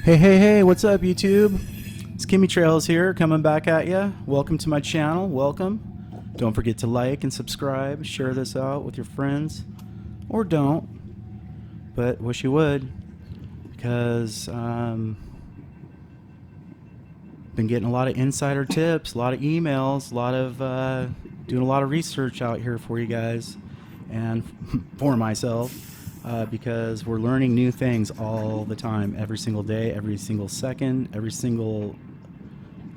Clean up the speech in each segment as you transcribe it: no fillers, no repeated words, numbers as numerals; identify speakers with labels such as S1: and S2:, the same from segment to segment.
S1: Hey, what's up, YouTube? It's Kimmy Trails here, coming back at ya. Welcome to my channel, welcome. Don't forget to like and subscribe, share this out with your friends, or don't, but wish you would, because been getting a lot of insider tips, a lot of emails, doing a lot of research out here for you guys, and for myself. Because we're learning new things all the time, every single day, every single second, every single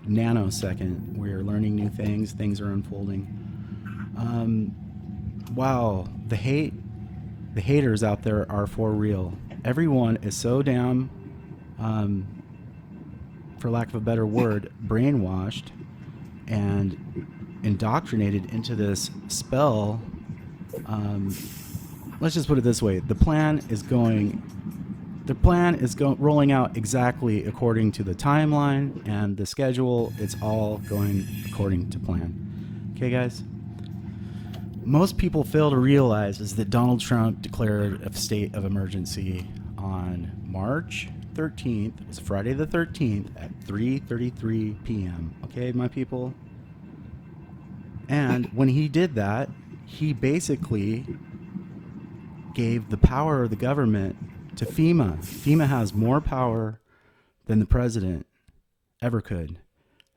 S1: nanosecond. We're learning new things. Things are unfolding. Wow, the haters out there are for real. Everyone is so damn, for lack of a better word, brainwashed and indoctrinated into this spell. Let's just put it this way: the plan is rolling out exactly according to the timeline and the schedule. It's all going according to plan. Okay, guys? Most people fail to realize is that Donald Trump declared a state of emergency on March 13th. It was Friday the 13th at 3:33 p.m. Okay, my people? And when he did that, he basically gave the power of the government to FEMA. FEMA has more power than the president ever could.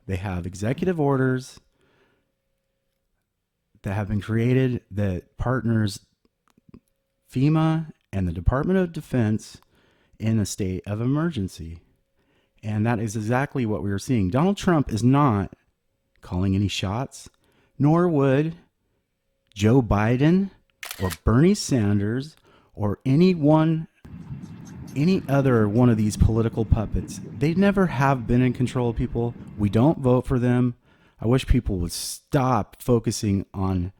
S1: They have executive orders that have been created that partners FEMA and the Department of Defense in a state of emergency. And that is exactly what we are seeing. Donald Trump is not calling any shots, nor would Joe Biden or Bernie Sanders or any other one of these political puppets. They never have been in control of people. We don't vote for them. I wish people would stop focusing on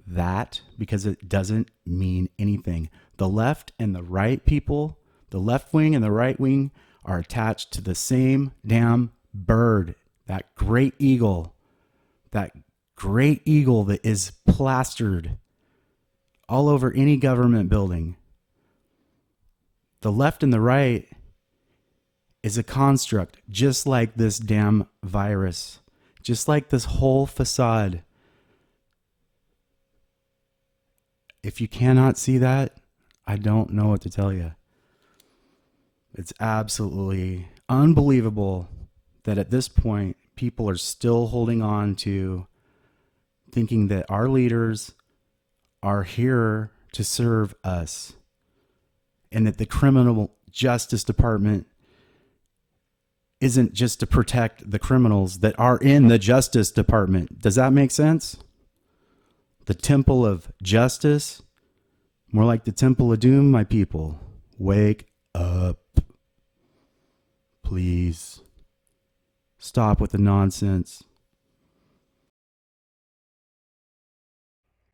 S1: that because it doesn't mean anything. The left and the right people, the left wing and the right wing, are attached to the same damn bird, that great eagle that is plastered all over any government building. The left and the right is a construct, just like this damn virus, just like this whole facade. If you cannot see that, I don't know what to tell you. It's absolutely unbelievable that at this point, people are still holding on to thinking that our leaders are here to serve us, and that the criminal justice department isn't just to protect the criminals that are in the justice department. Does that make sense? The temple of justice, more like the temple of doom, my people. Wake up. Please. Stop with the nonsense.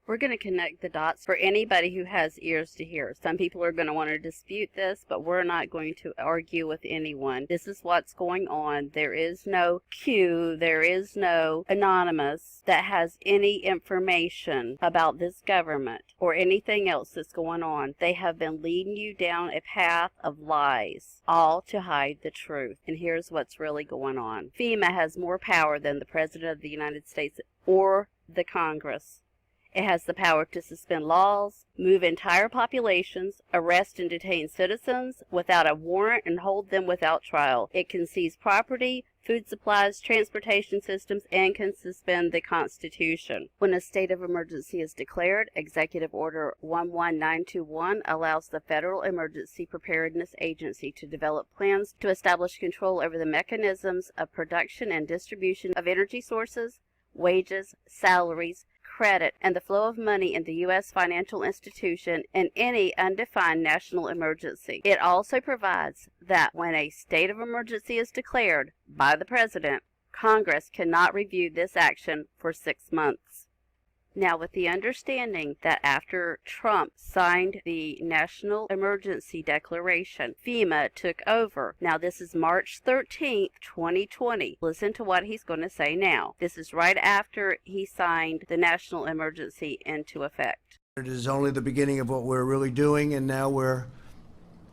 S2: We're going to connect the dots for anybody who has ears to hear. Some people are going to want to dispute this, but we're not going to argue with anyone. This is what's going on. There is no Q, there is no anonymous that has any information about this government or anything else that's going on. They have been leading you down a path of lies, all to hide the truth. And here's what's really going on. FEMA has more power than the President of the United States or the Congress. It has the power to suspend laws, move entire populations, arrest and detain citizens without a warrant, and hold them without trial. It can seize property, food supplies, transportation systems, and can suspend the Constitution. When a state of emergency is declared, Executive Order 11921 allows the Federal Emergency Preparedness Agency to develop plans to establish control over the mechanisms of production and distribution of energy sources, wages, salaries, credit, and the flow of money in the U.S. financial institution in any undefined national emergency. It also provides that when a state of emergency is declared by the President, Congress cannot review this action for 6 months. Now, with the understanding that after Trump signed the National Emergency Declaration, FEMA took over. Now, this is March 13th, 2020. Listen to what he's going to say now. This is right after he signed the National Emergency into effect.
S3: It is only the beginning of what we're really doing, and now we're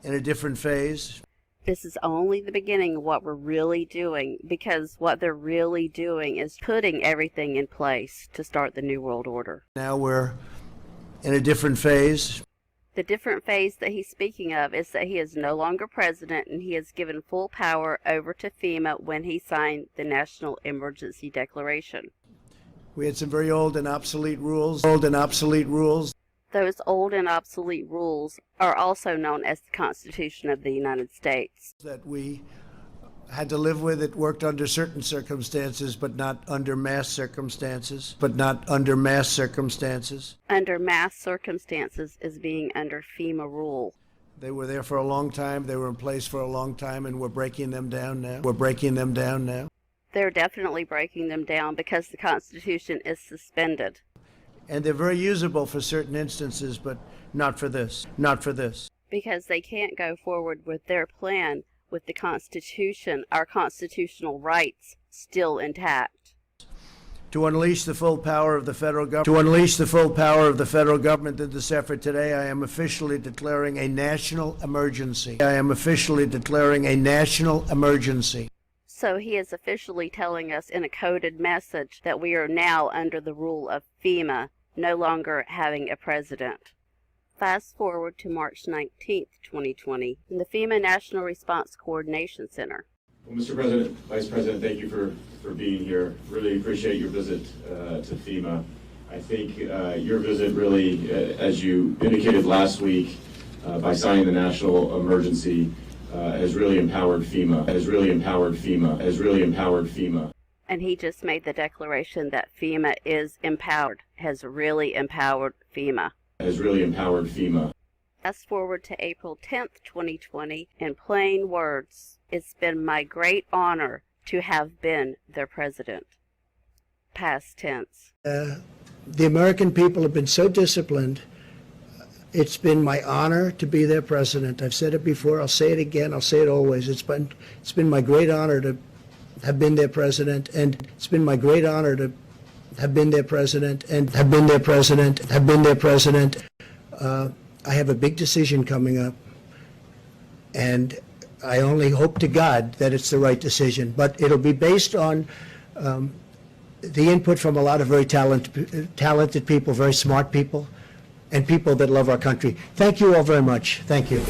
S3: in a different phase.
S2: This is only the beginning of what we're really doing, because what they're really doing is putting everything in place to start the New World Order.
S3: Now we're in a different phase.
S2: The different phase that he's speaking of is that he is no longer president, and he has given full power over to FEMA when he signed the National Emergency Declaration.
S3: We had some very old and obsolete rules.
S2: Those old and obsolete rules are also known as the Constitution of the United States.
S3: That we had to live with. It worked under certain circumstances, but not under mass circumstances. Under mass circumstances is being under FEMA rule. They were there for a long time. They were in place for a long time, and we're breaking them down now.
S2: They're definitely breaking them down because the Constitution is suspended.
S3: And they're very usable for certain instances, but not for this.
S2: Because they can't go forward with their plan with the Constitution, our constitutional rights, still intact.
S3: To unleash the full power of the federal government in this effort today, I am officially declaring a national emergency.
S2: So he is officially telling us in a coded message that we are now under the rule of FEMA, no longer having a president. Fast forward to March 19th, 2020, in the FEMA National Response Coordination Center.
S4: Well, Mr. President, Vice President, thank you for being here. Really appreciate your visit to FEMA. I think your visit really, as you indicated last week, by signing the national emergency, has really empowered FEMA.
S2: And he just made the declaration that FEMA is empowered, has really empowered FEMA. Fast forward to April 10th, 2020, in plain words, it's been my great honor to have been their president. Past tense.
S3: The American people have been so disciplined. It's been my honor to be their president. I've said it before, I'll say it again, I'll say it always. It's been my great honor to have been their president, and it's been my great honor to have been their president. I have a big decision coming up, and I only hope to God that it's the right decision, but it'll be based on the input from a lot of very talented people, very smart people, and people that love our country. Thank you all very much. Thank you.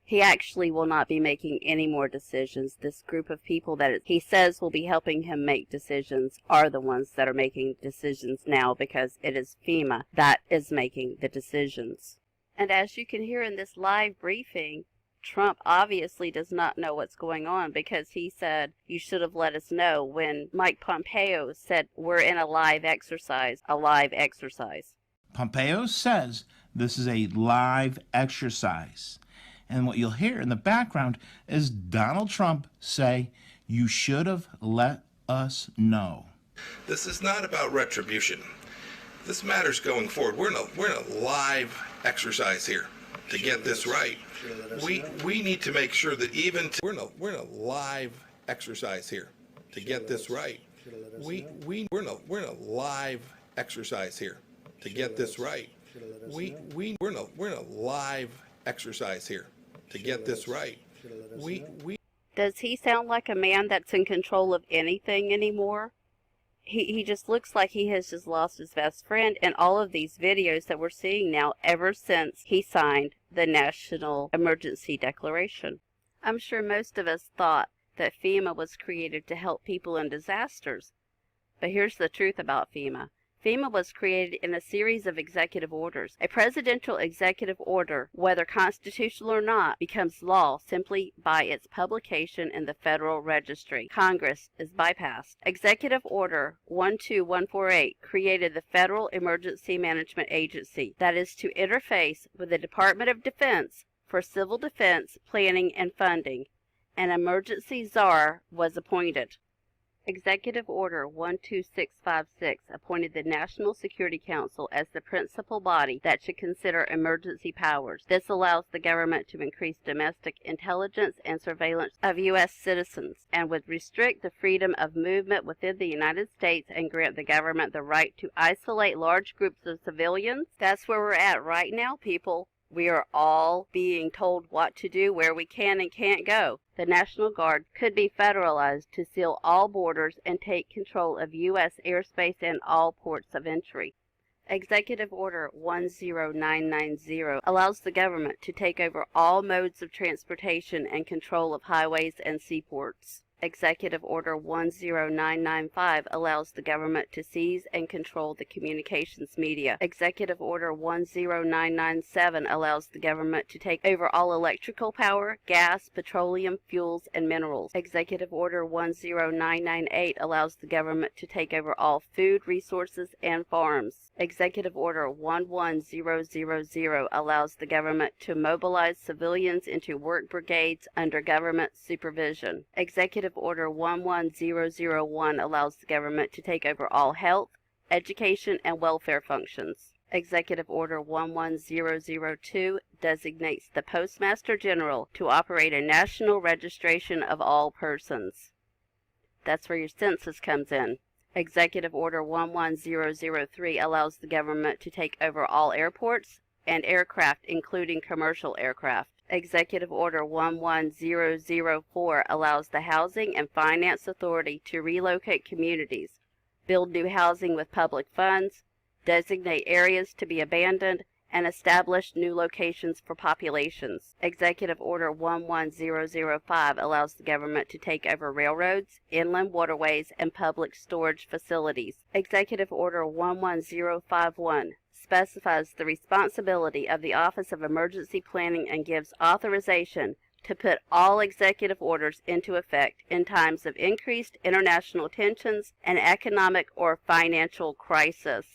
S2: He actually will not be making any more decisions. This group of people that he says will be helping him make decisions are the ones that are making decisions now, because it is FEMA that is making the decisions. And as you can hear in this live briefing, Trump obviously does not know what's going on, because he said, you should have let us know, when Mike Pompeo said, we're in a live exercise.
S5: Pompeo says this is a live exercise. And what you'll hear in the background is Donald Trump say, you should have let us know.
S6: This is not about retribution. This matters going forward. We're in a live exercise here to get this right. We need to make sure that we're in a live exercise here to get this right. We're in a live exercise here to get this right. We're in a live exercise here to get this right.
S2: Does he sound like a man that's in control of anything anymore? He just looks like he has just lost his best friend in all of these videos that we're seeing now ever since he signed the National Emergency Declaration. I'm sure most of us thought that FEMA was created to help people in disasters. But here's the truth about FEMA. FEMA was created in a series of executive orders. A presidential executive order, whether constitutional or not, becomes law simply by its publication in the Federal Registry. Congress is bypassed. Executive Order 12148 created the Federal Emergency Management Agency, that is to interface with the Department of Defense for civil defense planning and funding. An emergency czar was appointed. Executive Order 12656 appointed the National Security Council as the principal body that should consider emergency powers. This allows the government to increase domestic intelligence and surveillance of U.S. citizens, and would restrict the freedom of movement within the United States and grant the government the right to isolate large groups of civilians. That's where we're at right now, people. We are all being told what to do, where we can and can't go. The National Guard could be federalized to seal all borders and take control of U.S. airspace and all ports of entry. Executive Order 10990 allows the government to take over all modes of transportation and control of highways and seaports. Executive Order 10995 allows the government to seize and control the communications media. Executive Order 10997 allows the government to take over all electrical power, gas, petroleum, fuels, and minerals. Executive Order 10998 allows the government to take over all food resources and farms. Executive Order 11000 allows the government to mobilize civilians into work brigades under government supervision. Executive Order 11001 allows the government to take over all health, education, and welfare functions. Executive Order 11002 designates the Postmaster General to operate a national registration of all persons. That's where your census comes in. Executive Order 11003 allows the government to take over all airports and aircraft, including commercial aircraft. Executive Order 11004 allows the Housing and Finance Authority to relocate communities, build new housing with public funds, designate areas to be abandoned, and establish new locations for populations. Executive Order 11005 allows the government to take over railroads, inland waterways, and public storage facilities. Executive Order 11051 specifies the responsibility of the Office of Emergency Planning and gives authorization to put all executive orders into effect in times of increased international tensions and economic or financial crisis.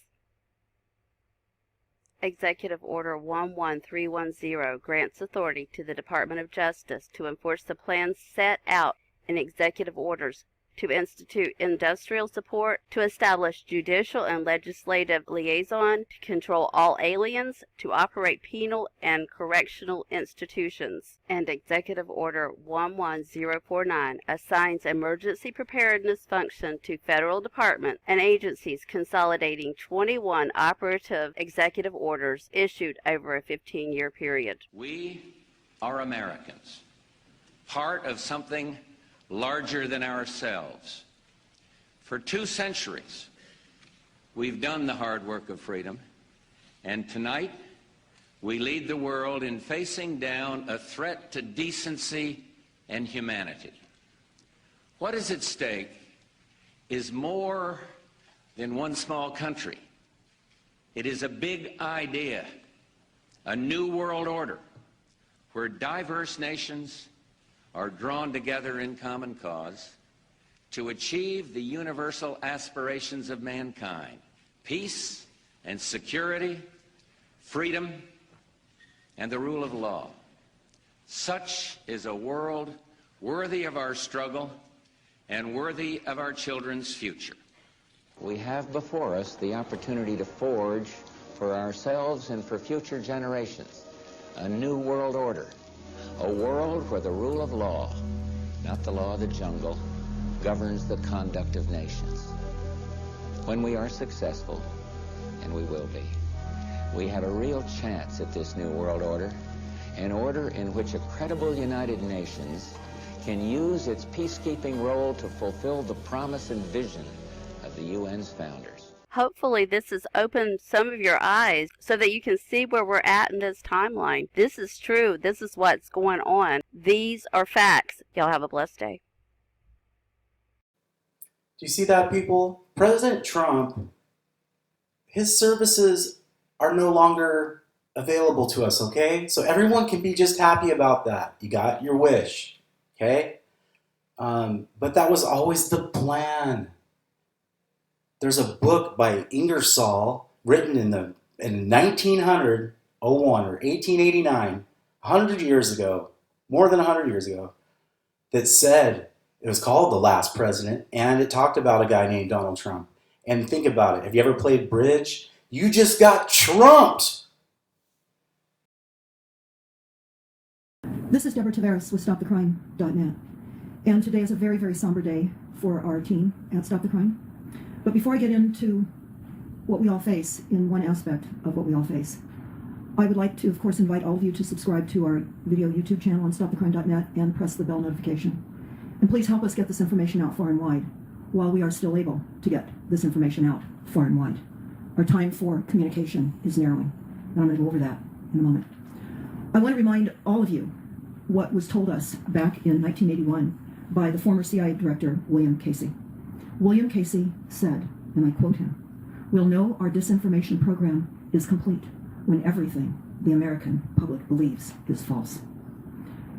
S2: Executive Order 11310 grants authority to the Department of Justice to enforce the plans set out in executive orders, to institute industrial support, to establish judicial and legislative liaison, to control all aliens, to operate penal and correctional institutions. And Executive Order 11049 assigns emergency preparedness function to federal departments and agencies, consolidating 21 operative executive orders issued over a 15-year period.
S7: We are Americans, part of something larger than ourselves. For 2 centuries, we've done the hard work of freedom, and tonight we lead the world in facing down a threat to decency and humanity. What is at stake is more than one small country. It is a big idea, a new world order, where diverse nations are drawn together in common cause to achieve the universal aspirations of mankind: peace and security, freedom, and the rule of law. Such is a world worthy of our struggle and worthy of our children's future.
S8: We have before us the opportunity to forge for ourselves and for future generations a new world order. A world where the rule of law, not the law of the jungle, governs the conduct of nations. When we are successful, and we will be, we have a real chance at this new world order, an order in which a credible United Nations can use its peacekeeping role to fulfill the promise and vision of the UN's founders.
S2: Hopefully this has opened some of your eyes so that you can see where we're at in this timeline. This is true. This is what's going on. These are facts. Y'all have a blessed day.
S1: Do you see that, people? President Trump, his services are no longer available to us, okay? So everyone can be just happy about that. You got your wish, okay? But that was always the plan. There's a book by Ingersoll written in 1901 or 1889, 100 years ago, more than 100 years ago, that said, it was called The Last President, and it talked about a guy named Donald Trump. And think about it. Have you ever played bridge? You just got trumped.
S9: This is Deborah Tavares with StopTheCrime.net. And today is a very, very somber day for our team at Stop the Crime. But before I get into what we all face, in one aspect of what we all face, I would like to, of course, invite all of you to subscribe to our video YouTube channel on stopthecrime.net and press the bell notification. And please help us get this information out far and wide while we are still able to get this information out far and wide. Our time for communication is narrowing, and I'm going to go over that in a moment. I want to remind all of you what was told us back in 1981 by the former CIA director, William Casey. William Casey said, and I quote him, "We'll know our disinformation program is complete when everything the American public believes is false."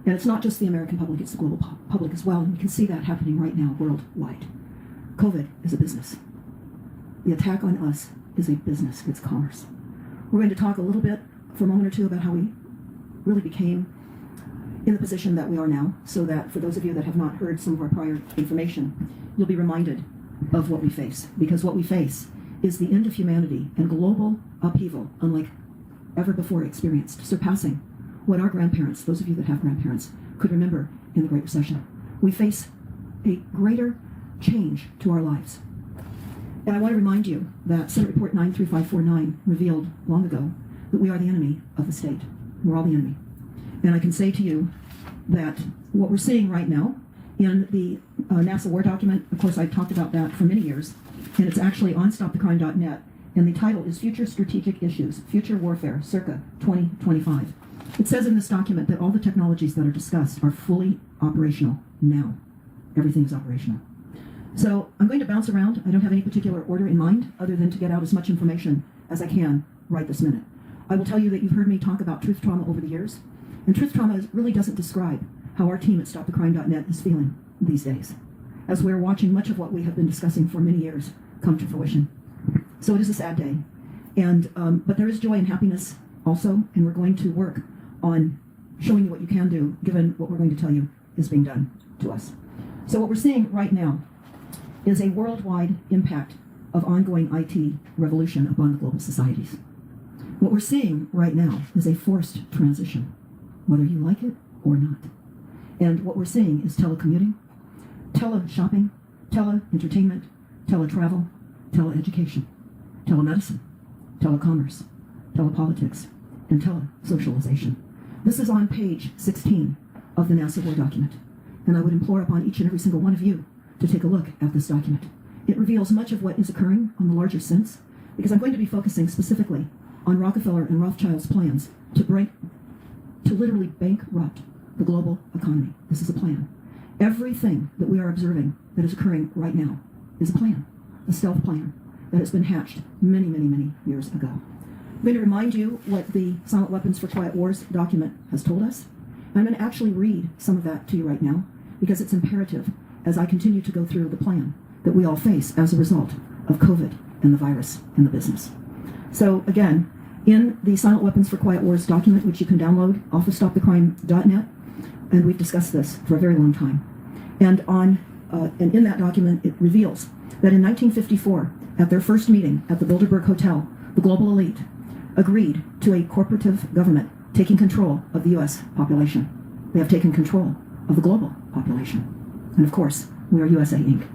S9: And it's not just the American public, it's the global public as well, and you can see that happening right now worldwide. COVID is a business. The attack on us is a business, it's commerce. We're going to talk a little bit for a moment or two about how we really became in the position that we are now, so that for those of you that have not heard some of our prior information, you'll be reminded of what we face. Because what we face is the end of humanity and global upheaval unlike ever before experienced, surpassing what our grandparents, those of you that have grandparents, could remember in the Great Recession. We face a greater change to our lives. And I want to remind you that Senate Report 93549 revealed long ago that we are the enemy of the state. We're all the enemy. And I can say to you that what we're seeing right now in the NASA War document, of course I talked about that for many years, and it's actually on stopthecrime.net, and the title is Future Strategic Issues, Future Warfare, circa 2025. It says in this document that all the technologies that are discussed are fully operational now. Everything is operational. So I'm going to bounce around. I don't have any particular order in mind other than to get out as much information as I can right this minute. I will tell you that you've heard me talk about truth trauma over the years, and truth trauma really doesn't describe how our team at stopthecrime.net is feeling these days, as we're watching much of what we have been discussing for many years come to fruition. So it is a sad day, and but there is joy and happiness also, and we're going to work on showing you what you can do given what we're going to tell you is being done to us. So what we're seeing right now is a worldwide impact of ongoing IT revolution upon the global societies. What we're seeing right now is a forced transition, whether you like it or not. And what we're seeing is telecommuting, tele-shopping, tele-entertainment, tele-travel, tele-education, telemedicine, telecommerce, telepolitics, and tele-socialization. This is on page 16 of the NASA War document, and I would implore upon each and every single one of you to take a look at this document. It reveals much of what is occurring on the larger sense, because I'm going to be focusing specifically on Rockefeller and Rothschild's plans to literally bankrupt the global economy. This is a plan. Everything that we are observing that is occurring right now is a plan, a stealth plan that has been hatched many, many, many years ago. I'm going to remind you what the Silent Weapons for Quiet Wars document has told us. I'm going to actually read some of that to you right now, because it's imperative as I continue to go through the plan that we all face as a result of COVID and the virus and the business. So again, in the Silent Weapons for Quiet Wars document, which you can download off of stopthecrime.net, and we've discussed this for a very long time, and in that document it reveals that in 1954, at their first meeting at the Bilderberg Hotel, the global elite agreed to a corporative government taking control of the U.S. population. They have taken control of the global population. And of course, we are USA Inc.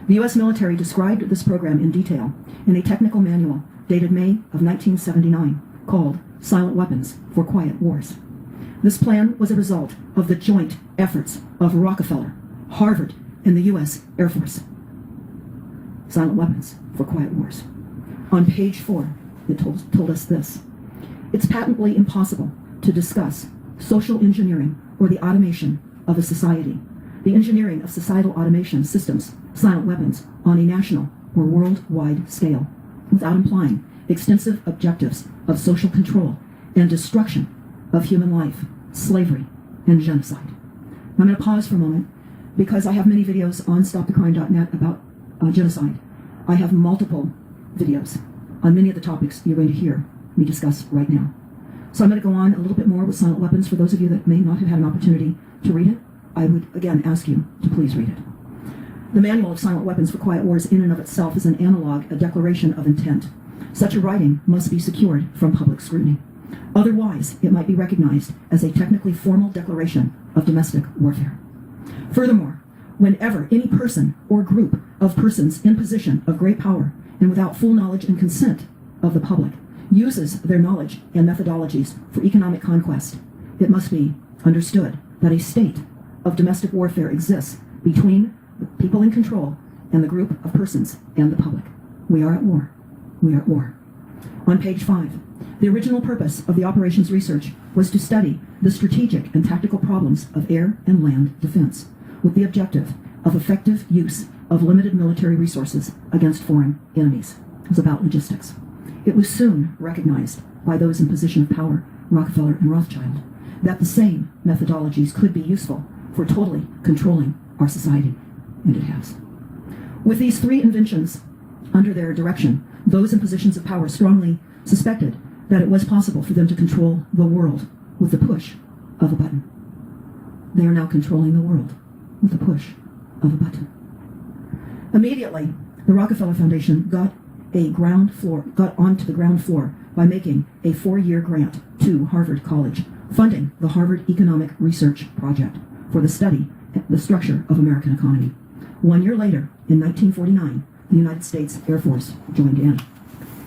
S9: The U.S. military described this program in detail in a technical manual dated May of 1979 called Silent Weapons for Quiet Wars. This plan was a result of the joint efforts of Rockefeller, Harvard, and the U.S. Air Force. Silent Weapons for Quiet Wars. On page 4, it told us this: it's patently impossible to discuss social engineering or the automation of a society, the engineering of societal automation systems, silent weapons, on a national or worldwide scale, without implying extensive objectives of social control and destruction of human life, slavery, and genocide. I'm going to pause for a moment because I have many videos on stopthecrime.net about genocide. I have multiple videos on many of the topics you're going to hear me discuss right now. So I'm going to go on a little bit more with silent weapons. For those of you that may not have had an opportunity to read it, I would again ask you to please read it. The Manual of Silent Weapons for Quiet Wars in and of itself is an analog, a declaration of intent. Such a writing must be secured from public scrutiny. Otherwise, it might be recognized as a technically formal declaration of domestic warfare. Furthermore, whenever any person or group of persons in position of great power and without full knowledge and consent of the public uses their knowledge and methodologies for economic conquest, it must be understood that a state of domestic warfare exists between the people in control and the group of persons and the public. We are at war. We are at war. On page 5, the original purpose of the operations research was to study the strategic and tactical problems of air and land defense with the objective of effective use of limited military resources against foreign enemies. It was about logistics. It was soon recognized by those in position of power, Rockefeller and Rothschild, that the same methodologies could be useful for totally controlling our society, and it has. With these three inventions under their direction, those in positions of power strongly suspected that it was possible for them to control the world with the push of a button. They are now controlling the world with the push of a button. Immediately, the Rockefeller Foundation got onto the ground floor by making a 4-year grant to Harvard College, funding the Harvard Economic Research Project for the study of the structure of American economy. 1 year later, in 1949, the United States Air Force joined in.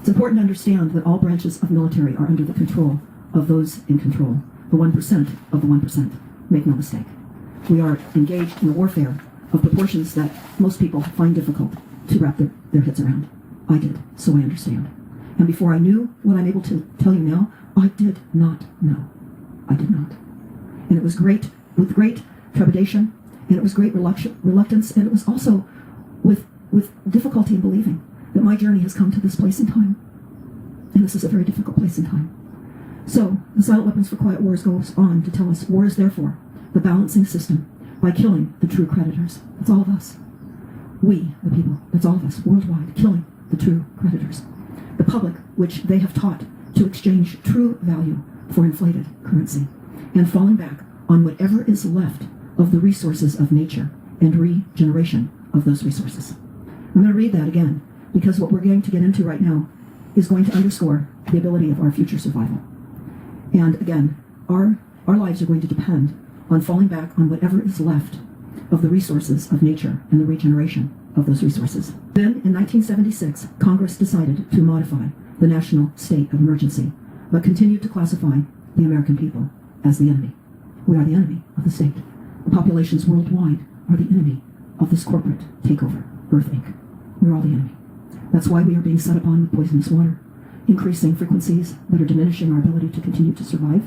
S9: It's important to understand that all branches of military are under the control of those in control, the 1% of the 1%. Make no mistake. We are engaged in a warfare of proportions that most people find difficult to wrap their heads around. I did, so I understand. And before I knew what I'm able to tell you now, I did not know. I did not. And it was with great trepidation, and it was great reluctance, and it was also with difficulty in believing that my journey has come to this place in time. And this is a very difficult place in time. So, the Silent Weapons for Quiet Wars goes on to tell us war is therefore the balancing system by killing the true creditors. That's all of us. We, the people, that's all of us, worldwide, killing the true creditors. The public, which they have taught to exchange true value for inflated currency, and falling back on whatever is left of the resources of nature and regeneration of those resources. I'm going to read that again, because what we're going to get into right now is going to underscore the ability of our future survival. And again, our lives are going to depend on falling back on whatever is left of the resources of nature and the regeneration of those resources. Then, in 1976, Congress decided to modify the national state of emergency, but continued to classify the American people as the enemy. We are the enemy of the state. The populations worldwide are the enemy of this corporate takeover, Earth Inc. We're all the enemy. That's why we are being set upon with poisonous water, increasing frequencies that are diminishing our ability to continue to survive.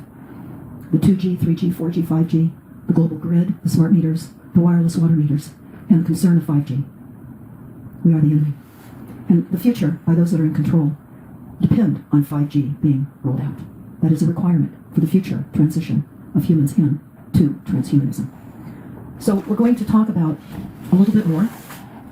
S9: The 2G, 3G, 4G, 5G, the global grid, the smart meters, the wireless water meters, and the concern of 5G. We are the enemy. And the future, by those that are in control, depend on 5G being rolled out. That is a requirement for the future transition of humans into transhumanism. So we're going to talk about a little bit more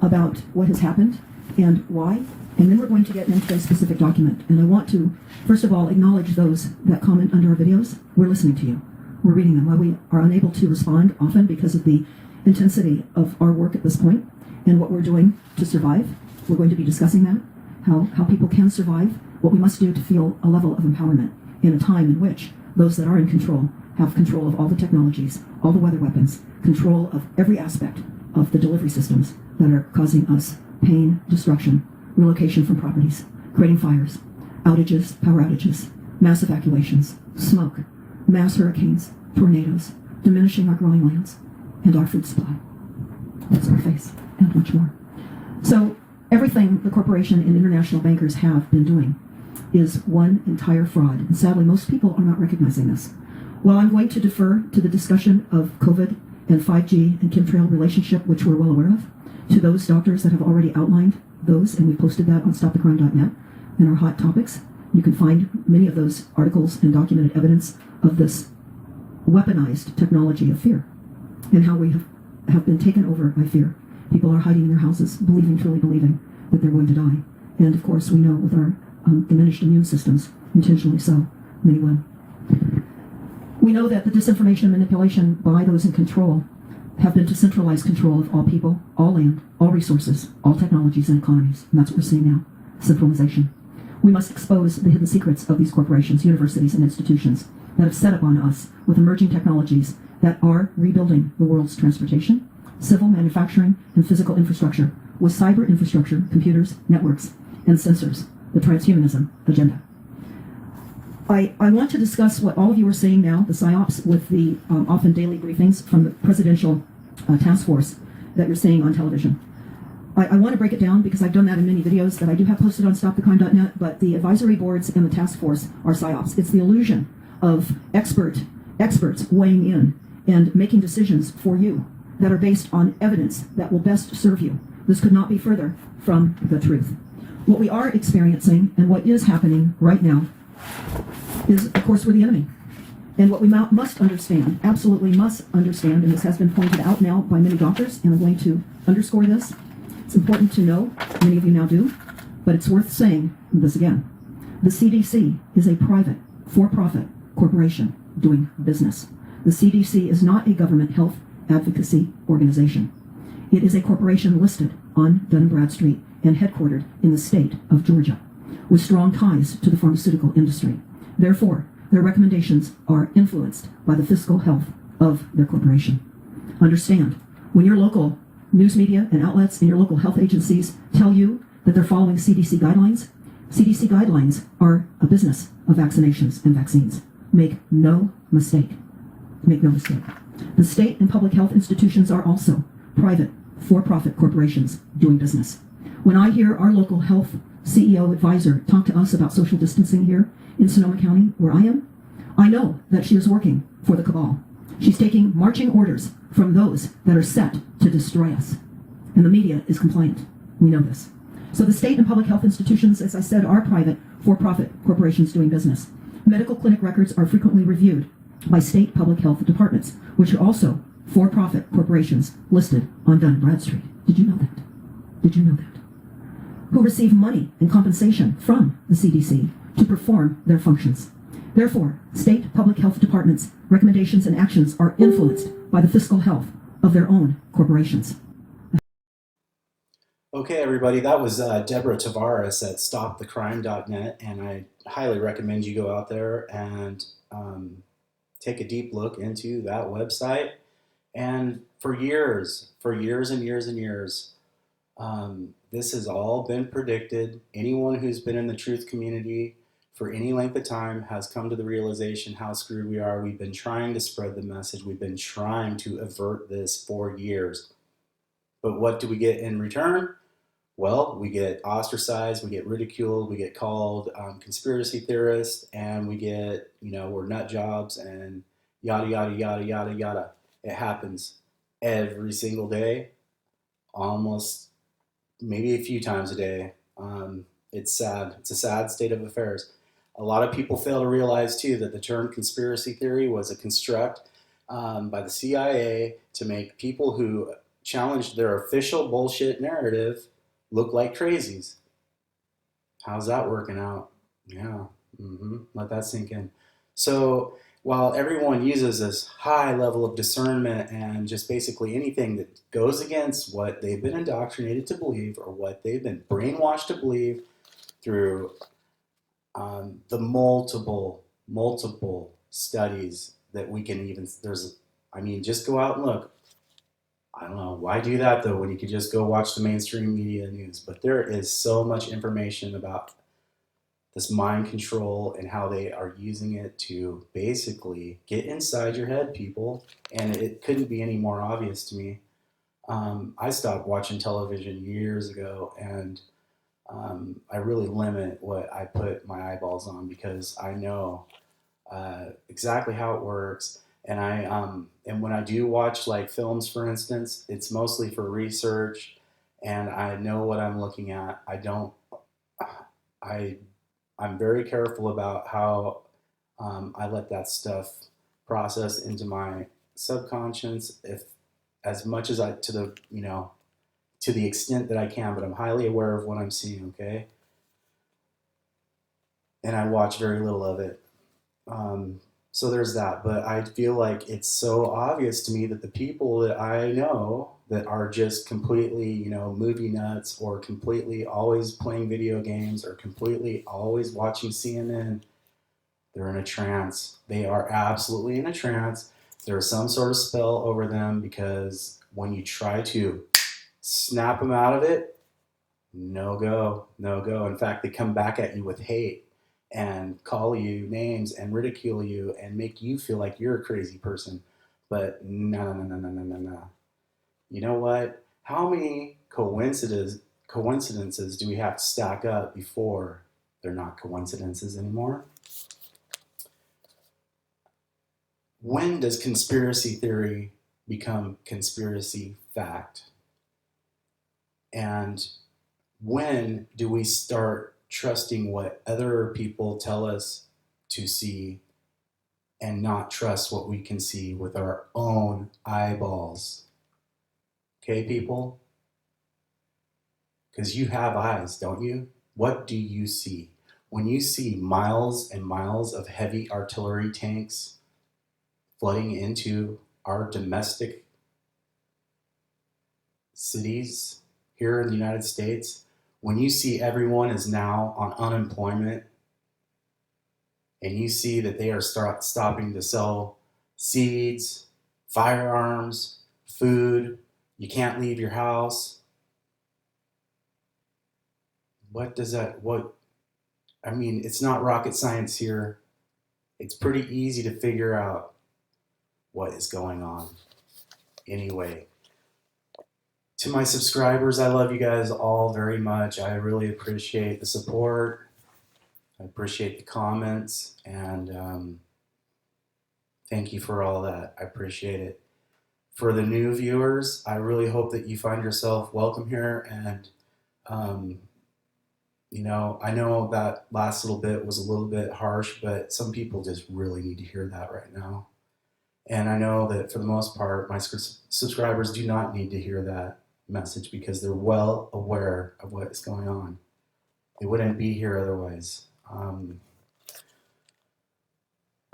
S9: about what has happened and why, and then we're going to get into a specific document. And I want to, first of all, acknowledge those that comment under our videos. We're listening to you. We're reading them. While we are unable to respond often because of the intensity of our work at this point and what we're doing to survive, we're going to be discussing that, how people can survive, what we must do to feel a level of empowerment in a time in which those that are in control have control of all the technologies, all the weather weapons, control of every aspect of the delivery systems that are causing us pain, destruction, relocation from properties, creating fires, outages, power outages, mass evacuations, smoke, mass hurricanes, tornadoes, diminishing our growing lands, and our food supply. That's our face, and much more. So everything the corporation and international bankers have been doing is one entire fraud, and sadly most people are not recognizing this. While I'm going to defer to the discussion of COVID and 5G and chemtrail relationship, which we're well aware of, to those doctors that have already outlined those, and we posted that on stopthecrime.net in our hot topics. You can find many of those articles and documented evidence of this weaponized technology of fear and how we have been taken over by fear. People are hiding in their houses, truly believing that they're going to die. And of course, we know with our diminished immune systems, intentionally so, many will. We know that the disinformation and manipulation by those in control have been to centralize control of all people, all land, all resources, all technologies and economies. And that's what we're seeing now, centralization. We must expose the hidden secrets of these corporations, universities, and institutions that have set upon us with emerging technologies that are rebuilding the world's transportation, civil, manufacturing, and physical infrastructure with cyber infrastructure, computers, networks, and sensors, the transhumanism agenda. I want to discuss what all of you are saying now, the PSYOPs, with the often daily briefings from the presidential task force that you're seeing on television. I want to break it down because I've done that in many videos that I do have posted on stopthecrime.net, but the advisory boards and the task force are PSYOPs. It's the illusion of experts weighing in and making decisions for you that are based on evidence that will best serve you. This could not be further from the truth. What we are experiencing and what is happening right now is, of course, we're the enemy. And what we must understand, absolutely must understand, and this has been pointed out now by many doctors, and I'm going to underscore this. It's important to know, many of you now do, but it's worth saying this again. The CDC is a private, for-profit corporation doing business. The CDC is not a government health advocacy organization. It is a corporation listed on Dun & Bradstreet and headquartered in the state of Georgia, with strong ties to the pharmaceutical industry. Therefore, their recommendations are influenced by the fiscal health of their corporation. Understand, when your local news media and outlets and your local health agencies tell you that they're following CDC guidelines are a business of vaccinations and vaccines. Make no mistake. Make no mistake. The state and public health institutions are also private, for-profit corporations doing business. When I hear our local health CEO advisor talk to us about social distancing here in Sonoma County, where I am, I know that she is working for the cabal. She's taking marching orders from those that are set to destroy us. And the media is compliant. We know this. So the state and public health institutions, as I said, are private, for-profit corporations doing business. Medical clinic records are frequently reviewed by state public health departments, which are also for-profit corporations listed on Dun & Bradstreet. Did you know that? Did you know that? Who receive money and compensation from the CDC to perform their functions. Therefore, state public health departments' recommendations and actions are influenced by the fiscal health of their own corporations.
S1: Okay, everybody, that was Deborah Tavares at stopthecrime.net, and I highly recommend you go out there and take a deep look into that website. And for years and years, this has all been predicted. Anyone who's been in the truth community for any length of time has come to the realization how screwed we are. We've been trying to spread the message. We've been trying to avert this for years. But what do we get in return? Well, we get ostracized, we get ridiculed, we get called conspiracy theorists, and we get, we're nut jobs and yada, yada, yada, yada, yada. It happens every single day, almost maybe a few times a day. It's sad. It's a sad state of affairs. A lot of people fail to realize, too, that the term conspiracy theory was a construct by the CIA to make people who challenged their official bullshit narrative look like crazies. How's that working out? Yeah, let that sink in. So while everyone uses this high level of discernment and just basically anything that goes against what they've been indoctrinated to believe or what they've been brainwashed to believe through the multiple studies that we can even, just go out and look. I don't know, why do that though when you could just go watch the mainstream media news? But there is so much information about this mind control and how they are using it to basically get inside your head, people. And it couldn't be any more obvious to me. I stopped watching television years ago, and I really limit what I put my eyeballs on because I know exactly how it works. And and when I do watch like films, for instance, it's mostly for research, and I know what I'm looking at. I'm very careful about how I let that stuff process into my subconscious, as much as to the extent that I can, but I'm highly aware of what I'm seeing, okay? And I watch very little of it. So there's that, but I feel like it's so obvious to me that the people that I know that are just completely, movie nuts or completely always playing video games or completely always watching CNN, they're in a trance. They are absolutely in a trance. There's some sort of spell over them because when you try to snap them out of it, no go. In fact, they come back at you with hate. and call you names and ridicule you and make you feel like you're a crazy person. But no, no, no, no, no, no, no. You know what? How many coincidences do we have to stack up before they're not coincidences anymore? When does conspiracy theory become conspiracy fact? And when do we start trusting what other people tell us to see and not trust what we can see with our own eyeballs? Okay, people? Because you have eyes, don't you? What do you see? When you see miles and miles of heavy artillery tanks flooding into our domestic cities here in the United States, when you see everyone is now on unemployment, and you see that they are stopping to sell seeds, firearms, food, you can't leave your house. I mean, it's not rocket science here. It's pretty easy to figure out what is going on. Anyway, to my subscribers, I love you guys all very much. I really appreciate the support. I appreciate the comments, and thank you for all that. I appreciate it. For the new viewers, I really hope that you find yourself welcome here, and you know, I know that last little bit was a little bit harsh, but some people just really need to hear that right now. And I know that for the most part, my subscribers do not need to hear that message because they're well aware of what is going on. They wouldn't be here otherwise.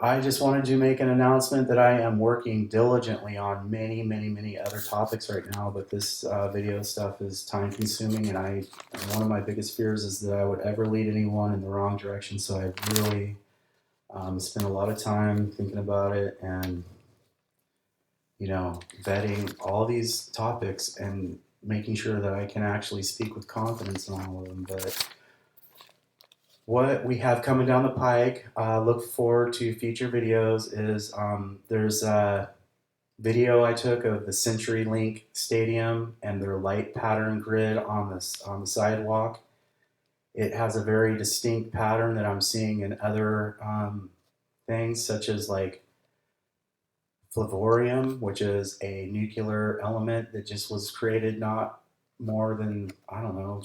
S1: I just wanted to make an announcement that I am working diligently on many, many, many other topics right now, but this video stuff is time consuming, and one of my biggest fears is that I would ever lead anyone in the wrong direction, so I really spent a lot of time thinking about it and, you know, vetting all these topics and making sure that I can actually speak with confidence on all of them. But what we have coming down the pike, look forward to future videos, is there's a video I took of the CenturyLink Stadium and their light pattern grid on the sidewalk. It has a very distinct pattern that I'm seeing in other things, such as like flavorium, which is a nuclear element that just was created not more than, I don't know,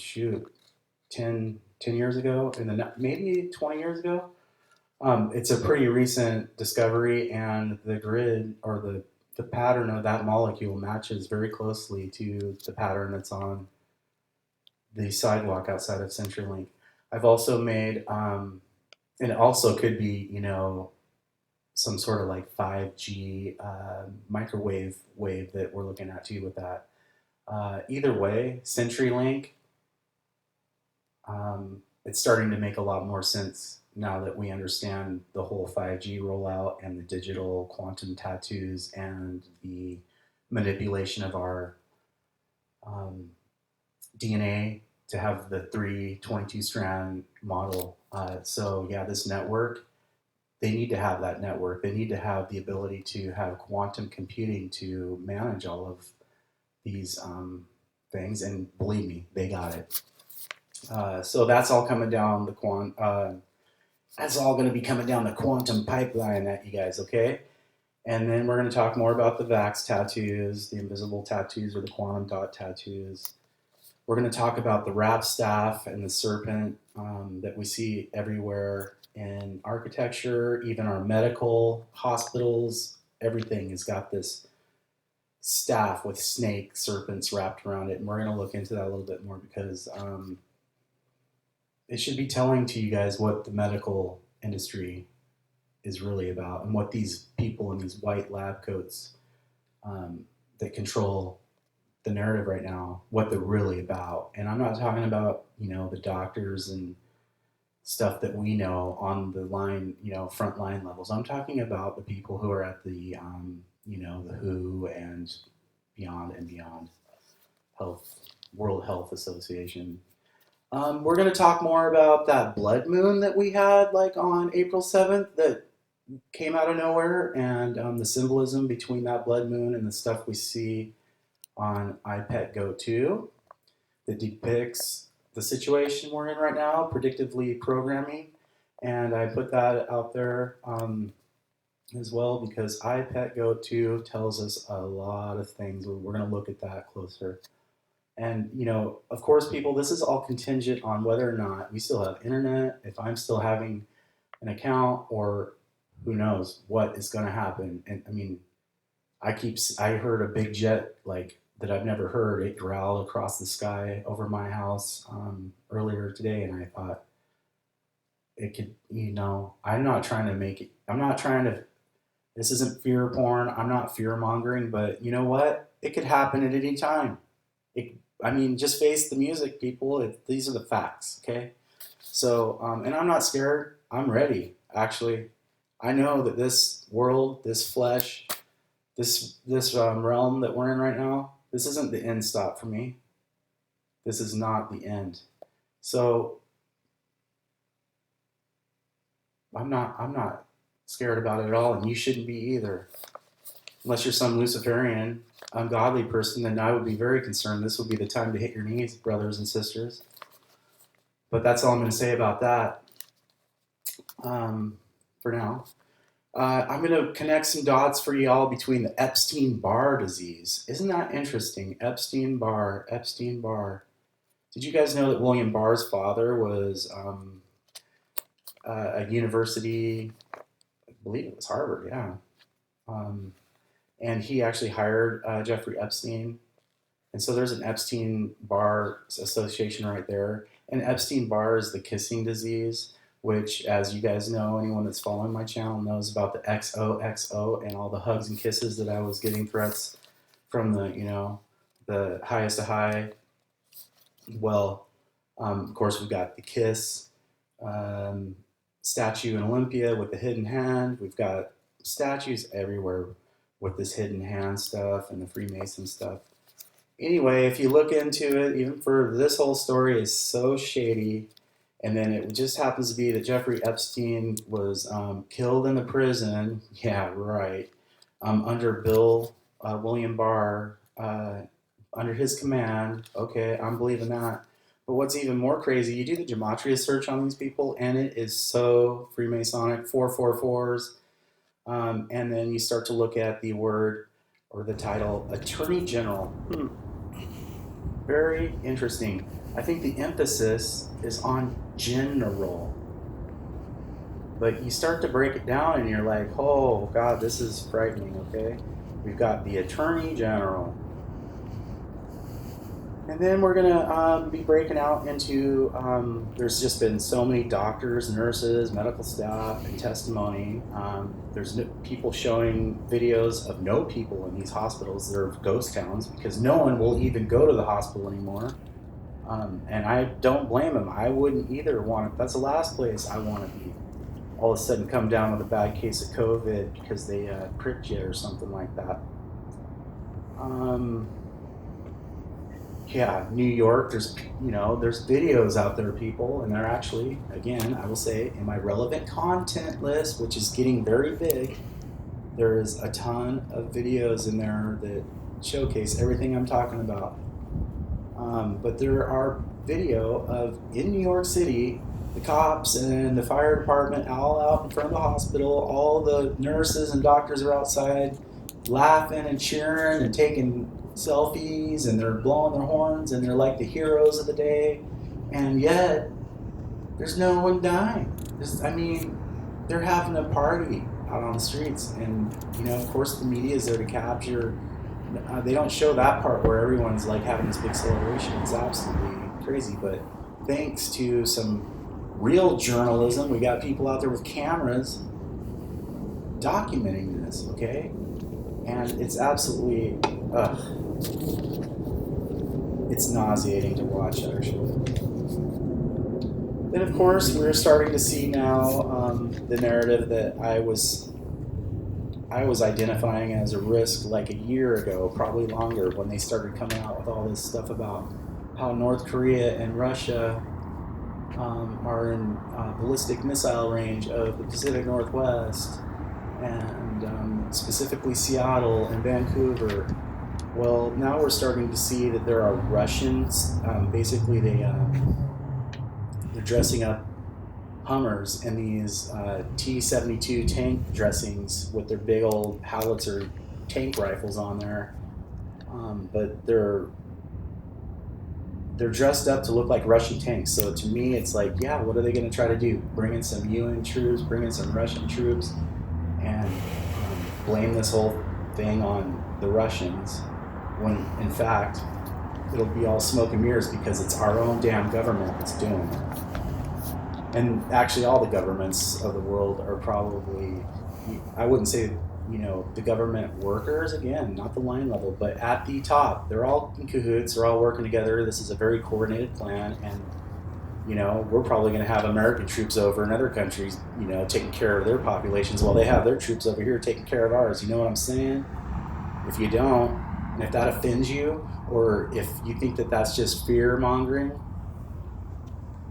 S1: 10 years ago, maybe 20 years ago. It's a pretty recent discovery, and the grid or the pattern of that molecule matches very closely to the pattern that's on the sidewalk outside of CenturyLink. I've also made, and it also could be, you know, some sort of like 5G microwave wave that we're looking at too with that. Either way, CenturyLink, it's starting to make a lot more sense now that we understand the whole 5G rollout and the digital quantum tattoos and the manipulation of our DNA to have the 322-strand model. So yeah, this network, they need to have that network. They need to have the ability to have quantum computing to manage all of these things, and believe me, they got it. So that's all coming down that's all going to be coming down the quantum pipeline at you guys, okay? And then we're going to talk more about the Vax tattoos, the invisible tattoos, or the quantum dot tattoos. We're going to talk about the rap staff and the serpent that we see everywhere in architecture, even our medical hospitals. Everything has got this staff with snake serpents wrapped around it, and we're going to look into that a little bit more because it should be telling to you guys what the medical industry is really about and what these people in these white lab coats that control the narrative right now, what they're really about. And I'm not talking about, you know, the doctors and stuff that we know on the line, you know, front line levels. I'm talking about the people who are at the, you know, the WHO and beyond World Health Association. We're going to talk more about that blood moon that we had like on April 7th that came out of nowhere, and the symbolism between that blood moon and the stuff we see on iPet Go 2 that depicts the situation we're in right now, predictively programming. And I put that out there as well because iPet Go 2 tells us a lot of things. We're going to look at that closer. And, you know, of course, people, this is all contingent on whether or not we still have internet, if I'm still having an account, or who knows what is going to happen. And I mean, I heard a big jet like that I've never heard. It growled across the sky over my house earlier today, and I thought it could, you know, I'm not trying to, this isn't fear porn. I'm not fear mongering, but you know what? It could happen at any time. I mean, just face the music, people. These are the facts, okay? So, and I'm not scared. I'm ready, actually. I know that this world, this flesh, this realm that we're in right now, this isn't the end stop for me. This is not the end. So, I'm not scared about it at all, and you shouldn't be either. Unless you're some Luciferian, ungodly person, then I would be very concerned. This would be the time to hit your knees, brothers and sisters. But that's all I'm going to say about that for now. I'm going to connect some dots for y'all between the Epstein-Barr disease. Isn't that interesting? Epstein-Barr. Did you guys know that William Barr's father was a university, I believe it was Harvard, yeah. And he actually hired Jeffrey Epstein. And so there's an Epstein-Barr association right there. And Epstein-Barr is the kissing disease, which, as you guys know, anyone that's following my channel knows about the XOXO and all the hugs and kisses that I was getting threats from the, you know, the highest of high. Well, of course, we've got the kiss statue in Olympia with the hidden hand. We've got statues everywhere with this hidden hand stuff and the Freemason stuff. Anyway, if you look into it, even for this whole story is so shady. And then it just happens to be that Jeffrey Epstein was killed in the prison. Yeah, right. Under William Barr, under his command. Okay, I'm believing that. But what's even more crazy, you do the gematria search on these people, and it is so Freemasonic, 444s. And then you start to look at the word or the title, Attorney General. Very interesting. I think the emphasis is on general. But you start to break it down and you're like, oh God, this is frightening, okay? We've got the Attorney General. And then we're going to be breaking out into, there's just been so many doctors, nurses, medical staff, and testimony. There's people showing videos of no people in these hospitals. They're ghost towns because no one will even go to the hospital anymore. And I don't blame them. I wouldn't either want it. That's the last place I want to be. All of a sudden come down with a bad case of COVID because they pricked you or something like that. Yeah, New York, there's videos out there, people, and they're actually, again, I will say, in my relevant content list, which is getting very big, there is a ton of videos in there that showcase everything I'm talking about. But there are video of, in New York City, the cops and the fire department all out in front of the hospital, all the nurses and doctors are outside laughing and cheering and taking selfies, and they're blowing their horns, and they're like the heroes of the day, and yet there's no one dying. They're having a party out on the streets, and of course the media is there to capture. They don't show that part where everyone's like having this big celebration. It's absolutely crazy, but thanks to some real journalism, we got people out there with cameras documenting this, okay? And it's absolutely, it's nauseating to watch, actually. Then, of course, we're starting to see now the narrative that I was identifying as a risk like a year ago, probably longer, when they started coming out with all this stuff about how North Korea and Russia are in ballistic missile range of the Pacific Northwest, and specifically Seattle and Vancouver. Well, now we're starting to see that there are Russians. Basically, they're dressing up Hummers in these T-72 tank dressings with their big old howitzer tank rifles on there. But they're dressed up to look like Russian tanks. So to me, it's like, yeah, what are they going to try to do? Bring in some UN troops, bring in some Russian troops, and blame this whole thing on the Russians, when in fact it'll be all smoke and mirrors because it's our own damn government that's doing it. And actually all the governments of the world are probably, I wouldn't say, the government workers, again, not the line level, but at the top, they're all in cahoots, they're all working together. This is a very coordinated plan, and we're probably going to have American troops over in other countries, taking care of their populations while they have their troops over here taking care of ours. You know what I'm saying? If you don't, and if that offends you, or if you think that that's just fear mongering,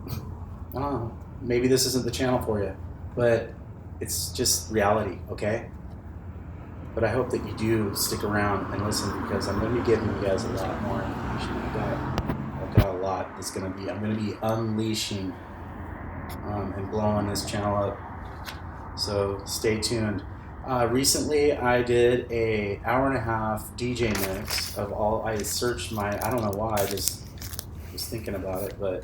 S1: I don't know, maybe this isn't the channel for you, but it's just reality, okay? But I hope that you do stick around and listen, because I'm going to be giving you guys a lot more information. I've got a lot that's I'm going to be unleashing and blowing this channel up. So stay tuned. Recently, I did a 1.5-hour DJ mix of I searched I don't know why, I just was thinking about it, but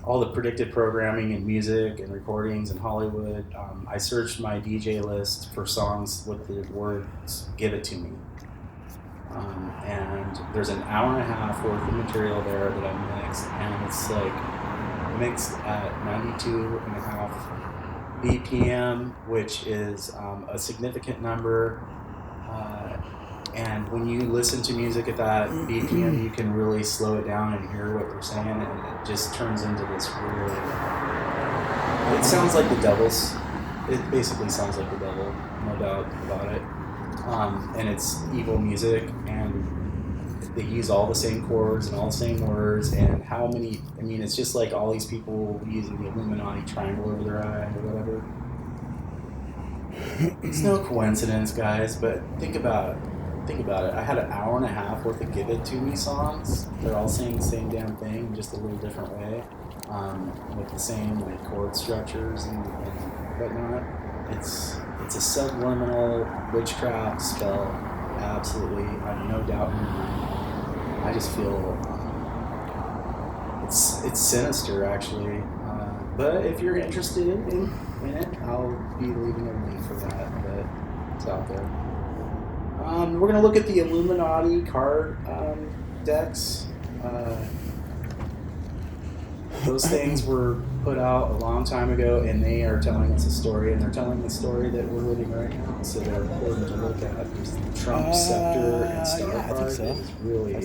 S1: all the predicted programming and music and recordings in Hollywood. I searched my DJ list for songs with the words "Give It To Me," and there's an 1.5-hour worth of material there that I mixed, and it's like mixed at 92.5 BPM, which is a significant number. And when you listen to music at that BPM, you can really slow it down and hear what they're saying, and it just turns into this really... It sounds like the Devil's. It basically sounds like the Devil, no doubt about it. And it's evil music, and they use all the same chords and all the same words, and how many... I mean, it's just like all these people using the Illuminati triangle over their eye or whatever. It's no coincidence, guys, but think about it. I had an 1.5-hour worth of Give It To Me songs. They're all saying the same damn thing, just a little different way, with the same chord structures and whatnot. It's a subliminal witchcraft spell, absolutely. I have no doubt in my mind. I just feel it's sinister, actually. But if you're interested in it, I'll be leaving a link for that. But it's out there. We're going to look at the Illuminati card decks. Those things were put out a long time ago, and they are telling us a story, and they're telling the story that we're living right now. So they're important to look at. There's the Trump scepter and star card is really of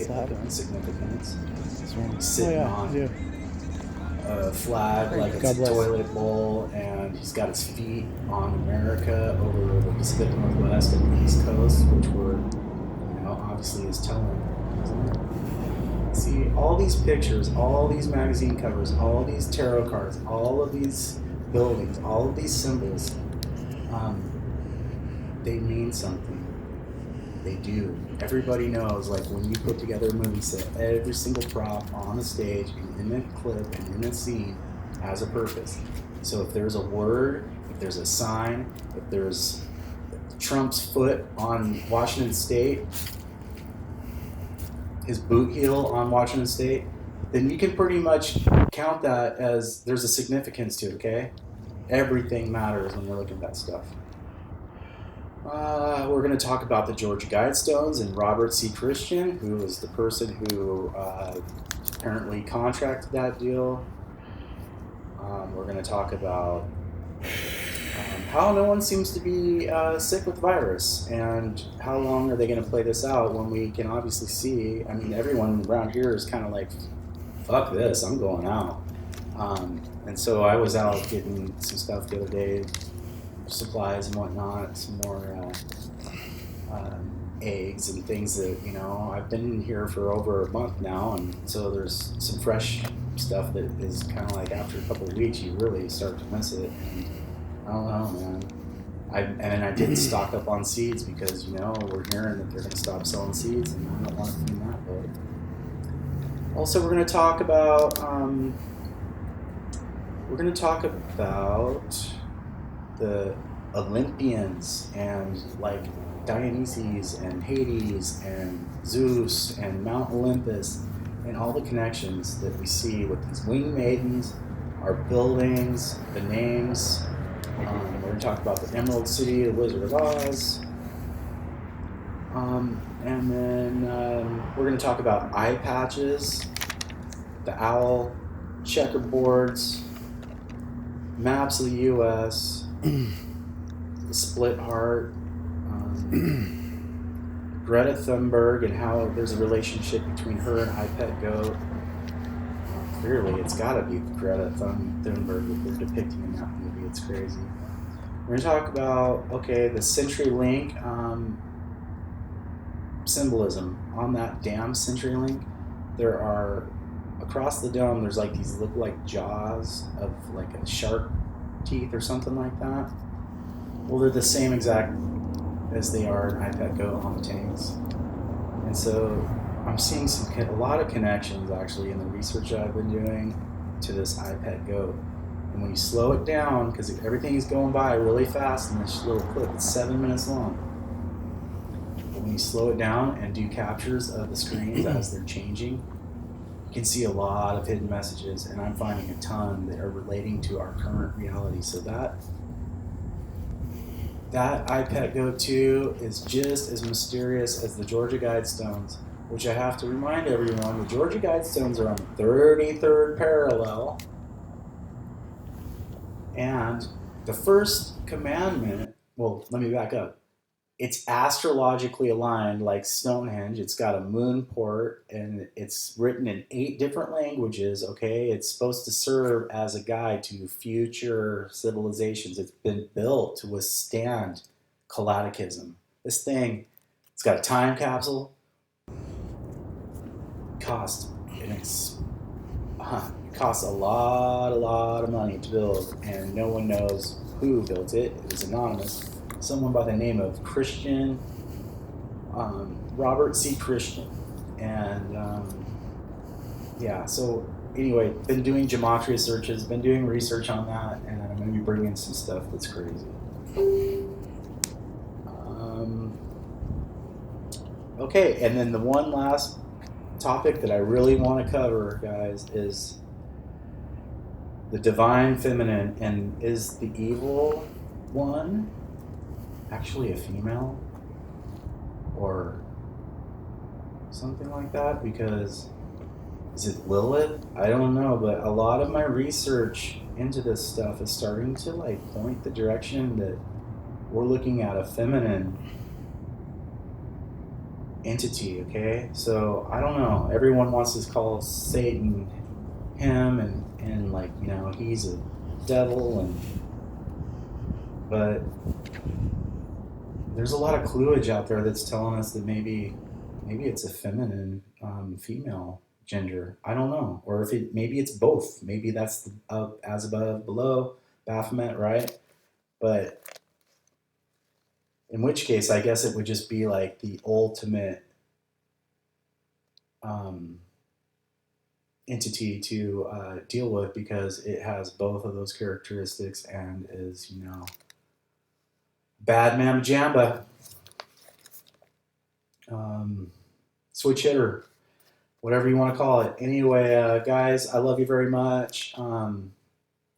S1: significance. Sitting on a flag like it's a toilet bowl, and he's got his feet on America over the Pacific Northwest and the East Coast, which were, obviously is telling, isn't it? See, all these pictures, all these magazine covers, all these tarot cards, all of these buildings, all of these symbols, they mean something. They do. Everybody knows, when you put together a movie set, every single prop on the stage and in the clip and in the scene has a purpose. So if there's a word, if there's a sign, if there's Trump's foot on Washington State, his boot heel on Washington State, then you can pretty much count that as there's a significance to it, okay? Everything matters when you're looking at that stuff. We're going to talk about the Georgia Guidestones and Robert C. Christian, who was the person who apparently contracted that deal. We're going to talk about how no one seems to be sick with the virus, and how long are they going to play this out when we can obviously see, everyone around here is kind of like, fuck this, I'm going out. And so I was out getting some stuff the other day, supplies and whatnot, some more eggs and things that, I've been in here for over a month now, and so there's some fresh stuff that is kind of like after a couple of weeks, you really start to miss it. And I don't know, man. I did stock up on seeds because, you know, we're hearing that they're going to stop selling seeds, and I don't want to be in that boat. Also, we're going to talk about the Olympians and like Dionysus and Hades and Zeus and Mount Olympus and all the connections that we see with these winged maidens, our buildings, the names. We're going to talk about the Emerald City, the Wizard of Oz. And then we're going to talk about eye patches, the owl, checkerboards, maps of the U.S., the split heart, Greta Thunberg and how there's a relationship between her and iPetGoat. Clearly, it's got to be Greta Thunberg that they're depicting in that movie. It's crazy. We're going to talk about, okay, the CenturyLink symbolism on that damn CenturyLink. There are, across the dome, there's like these look like jaws of like a shark teeth or something like that. Well, they're the same exact as they are in iPetGoat on the tanks. And so I'm seeing a lot of connections actually in the research I've been doing to this iPetGoat. And when you slow it down, because everything is going by really fast in this little clip, it's 7 minutes long. But when you slow it down and do captures of the screens as they're changing, you can see a lot of hidden messages, and I'm finding a ton that are relating to our current reality. So that iPetGoat 2 is just as mysterious as the Georgia Guidestones, which I have to remind everyone, the Georgia Guidestones are on the 33rd parallel. And the first commandment, well, let me back up. It's astrologically aligned like Stonehenge. It's got a moon port, and it's written in 8 different languages, okay? It's supposed to serve as a guide to future civilizations. It's been built to withstand cataclysm. This thing, it's got a time capsule. It costs a lot of money to build, and no one knows who built it. It was anonymous. Someone by the name of Robert C. Christian. And yeah, so anyway, been doing gematria searches, been doing research on that, and I'm going to be bringing some stuff that's crazy. Okay, and then the one last topic that I really want to cover, guys, is the divine feminine, and is the evil one actually a female or something like that? Because is it Lilith? I don't know, but a lot of my research into this stuff is starting to like point the direction that we're looking at a feminine entity, okay? So I don't know, everyone wants to call Satan him and like, you know, he's a devil, but there's a lot of cluage out there that's telling us that maybe it's a feminine female gender. I don't know, or if maybe it's both. Maybe that's the as above, below, Baphomet, right? But in which case, I guess it would just be like the ultimate entity to deal with, because it has both of those characteristics and is, you know, bad mamma jamba, switch hitter, whatever you want to call it. Anyway, guys, I love you very much.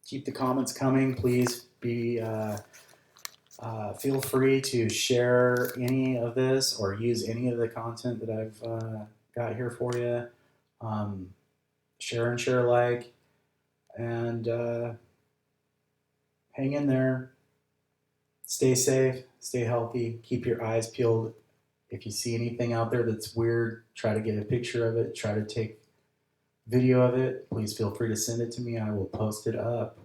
S1: Keep the comments coming. Please feel free to share any of this or use any of the content that I've got here for you. Share and share alike, and hang in there. Stay safe, stay healthy, keep your eyes peeled. If you see anything out there that's weird, try to get a picture of it, try to take video of it. Please feel free to send it to me. I will post it up.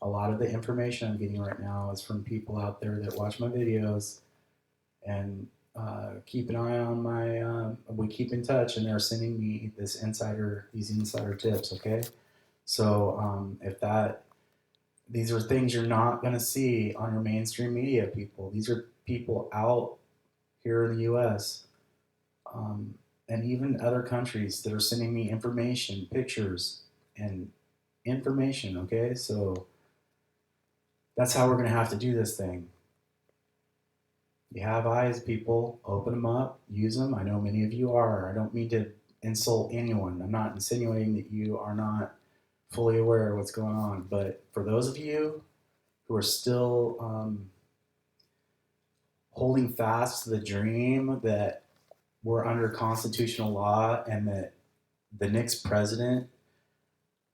S1: A lot of the information I'm getting right now is from people out there that watch my videos, and keep an eye on my. We keep in touch, and they're sending me these insider tips. Okay, so these are things you're not going to see on your mainstream media, people. These are people out here in the U.S. And even other countries that are sending me information, pictures, and information. Okay, so that's how we're going to have to do this thing. You have eyes, people. Open them up, use them. I know many of you are. I don't mean to insult anyone. I'm not insinuating that you are not fully aware of what's going on. But for those of you who are still holding fast to the dream that we're under constitutional law and that the next president,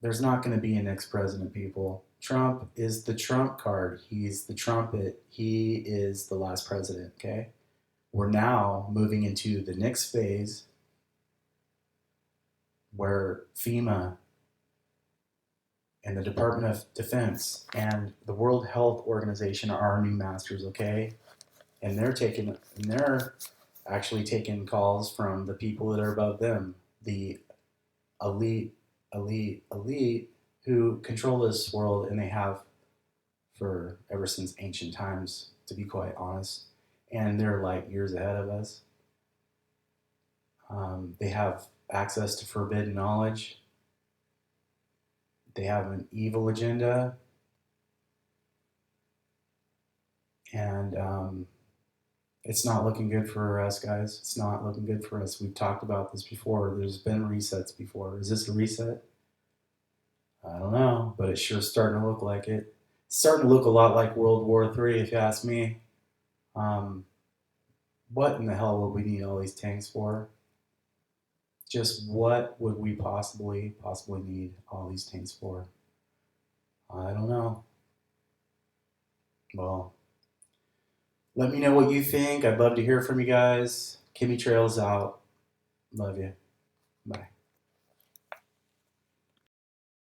S1: there's not going to be a next president, people. Trump is the trump card. He's the trumpet. He is the last president, okay? We're now moving into the next phase where FEMA and the Department of Defense and the World Health Organization are our new masters, okay? And they're actually taking calls from the people that are above them, the elite who control this world, and they have for ever since ancient times, to be quite honest. And they're like years ahead of us. They have access to forbidden knowledge. They have an evil agenda. And it's not looking good for us, guys. It's not looking good for us. We've talked about this before. There's been resets before. Is this a reset? I don't know, but it's sure starting to look like it. It's starting to look a lot like World War III, if you ask me. What in the hell would we need all these tanks for? Just what would we possibly need all these tanks for? I don't know. Well, let me know what you think. I'd love to hear from you guys. Kimmy Trails out. Love you. Bye.